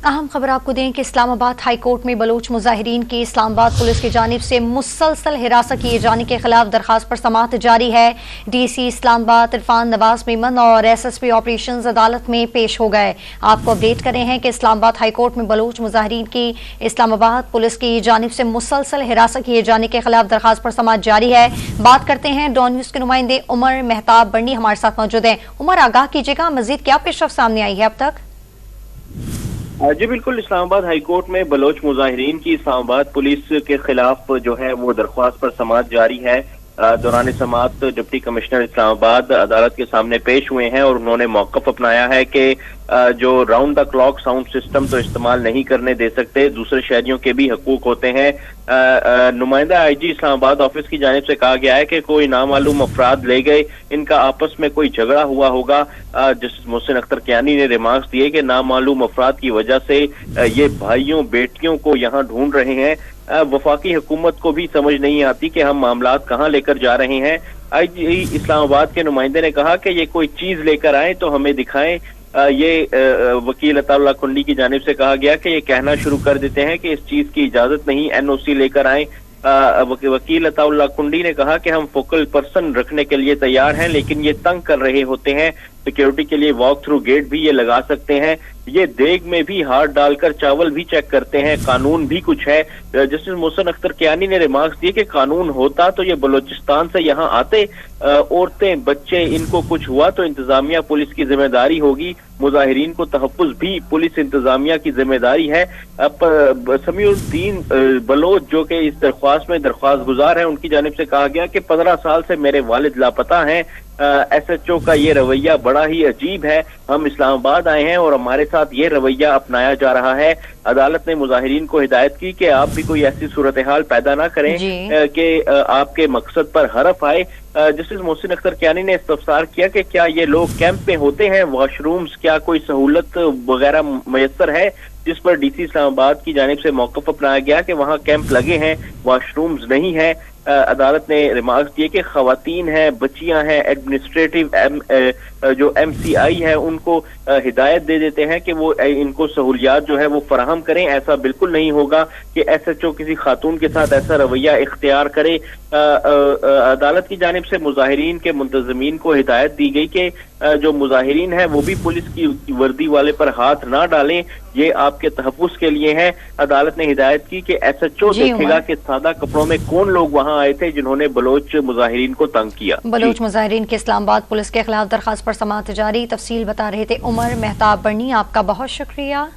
अहम खबर आपको दें कि इस्लामाबाद हाई कोर्ट में बलोच मुजाहिरीन की इस्लामाबाद पुलिस की जानिब से मुसलसल हिरासत किए जाने के खिलाफ दरखास्त पर समाअत जारी है। डीसी इस्लामाबाद इरफान नवाज मेमन और एसएसपी ऑपरेशंस अदालत में पेश हो गए। आपको अपडेट करें हैं कि इस्लामाबाद हाई कोर्ट में बलोच मुजाहिरीन की इस्लामाबाद पुलिस की जानिब से मुसलसल हिरासत किए जाने के खिलाफ दरखास्त पर समाअत जारी है। बात करते हैं डॉन न्यूज़ के नुमाइंदे उमर मेहताब बंडी हमारे साथ मौजूद हैं। उमर, आगाह कीजिएगा, मजीद क्या पेशरफ्त सामने आई है अब तक? जी बिल्कुल, इस्लामाबाद हाई कोर्ट में बलोच मुजाहिरीन की इस्लामाबाद पुलिस के खिलाफ जो है वो दरख्वास्त पर समाअत जारी है। दौरान समाअत डिप्टी कमिश्नर इस्लामाबाद अदालत के सामने पेश हुए हैं और उन्होंने मौक़िफ़ अपनाया है कि जो round the clock sound system तो इस्तेमाल नहीं करने दे सकते, दूसरे शहरियों के भी हकूक होते हैं। नुमाइंदा आईजी इस्लामाबाद ऑफिस की जानिब से कहा गया है कि कोई नामालूम अफराद ले गए, इनका आपस में कोई झगड़ा हुआ होगा। जस्टिस मोहसिन अख्तर कियानी ने रिमार्क्स दिए कि नामालूम अफराद की वजह से ये भाइयों बेटियों को यहाँ ढूंढ रहे हैं। वफाकी हुकूमत को भी समझ नहीं आती कि हम मामलात कहाँ लेकर जा रहे हैं। आईजी इस्लामाबाद के नुमाइंदे ने कहा कि ये कोई चीज लेकर आए तो हमें दिखाएं। ये वकील अताउल्लाह कुंडी की जानिब से कहा गया कि ये कहना शुरू कर देते हैं कि इस चीज की इजाजत नहीं, एनओसी लेकर आए। वकील अताउल्लाह कुंडी ने कहा कि हम फोकल पर्सन रखने के लिए तैयार हैं, लेकिन ये तंग कर रहे होते हैं। सिक्योरिटी के लिए वॉक थ्रू गेट भी ये लगा सकते हैं, ये देग में भी हाथ डालकर चावल भी चेक करते हैं, कानून भी कुछ है। जस्टिस मोहसिन अख्तर कियानी ने रिमार्क्स दिए कि कानून होता तो ये बलोचिस्तान से यहाँ आते, औरतें बच्चे इनको कुछ हुआ तो इंतजामिया पुलिस की जिम्मेदारी होगी, मुजाहिरीन को तहफ़्फ़ुज़ भी पुलिस इंतजामिया की जिम्मेदारी है। समीउद्दीन बलोच जो कि इस दरख्वास्त में दरख्वास्त गुजार है, उनकी जानिब से कहा गया कि 15 साल से मेरे वालिद लापता हैं। एसएचओ का ये रवैया बड़ा ही अजीब है, हम इस्लामाबाद आए हैं और हमारे साथ ये रवैया अपनाया जा रहा है। अदालत ने मुजाहिरीन को हिदायत की कि आप भी कोई ऐसी सूरत हाल पैदा ना करें कि आपके मकसद पर हरफ आए। जस्टिस मोहसिन अख्तर कियानी ने इस्तफसार किया कि क्या ये लोग कैंप में होते हैं, वॉशरूम्स क्या कोई सहूलत वगैरह मैसर है, जिस पर डीसी इस्लामाबाद की जानिब से मौक़िफ़ अपनाया गया कि वहाँ कैंप लगे हैं, वॉशरूम्स नहीं है। अदालत ने रिमार्क्स दिए कि खवातीन हैं, बच्चियां हैं, एडमिनिस्ट्रेटिव जो एमसीआई है उनको हिदायत दे देते हैं कि वो इनको सहूलियात जो है वो फराहम करें। ऐसा बिल्कुल नहीं होगा कि एसएचओ किसी खातून के साथ ऐसा रवैया इख्तियार करे। अदालत की जानिब से मुजाहिरीन के मुंतज़मीन को हिदायत दी गई कि जो मुजाहिरीन है वो भी पुलिस की वर्दी वाले पर हाथ ना डालें, ये आपके तहफ़्फ़ुज़ के लिए है। अदालत ने हिदायत की कि एसएचओ देखेगा कि सादा कपड़ों में कौन लोग वहां आए थे जिन्होंने बलोच मुजाहिरीन को तंग किया। बलोच मुजाहिरीन के इस्लामाबाद पुलिस के खिलाफ दरखास्त पर समाअत जारी। तफसील बता रहे थे उमर मेहताब बंडी, आपका बहुत शुक्रिया।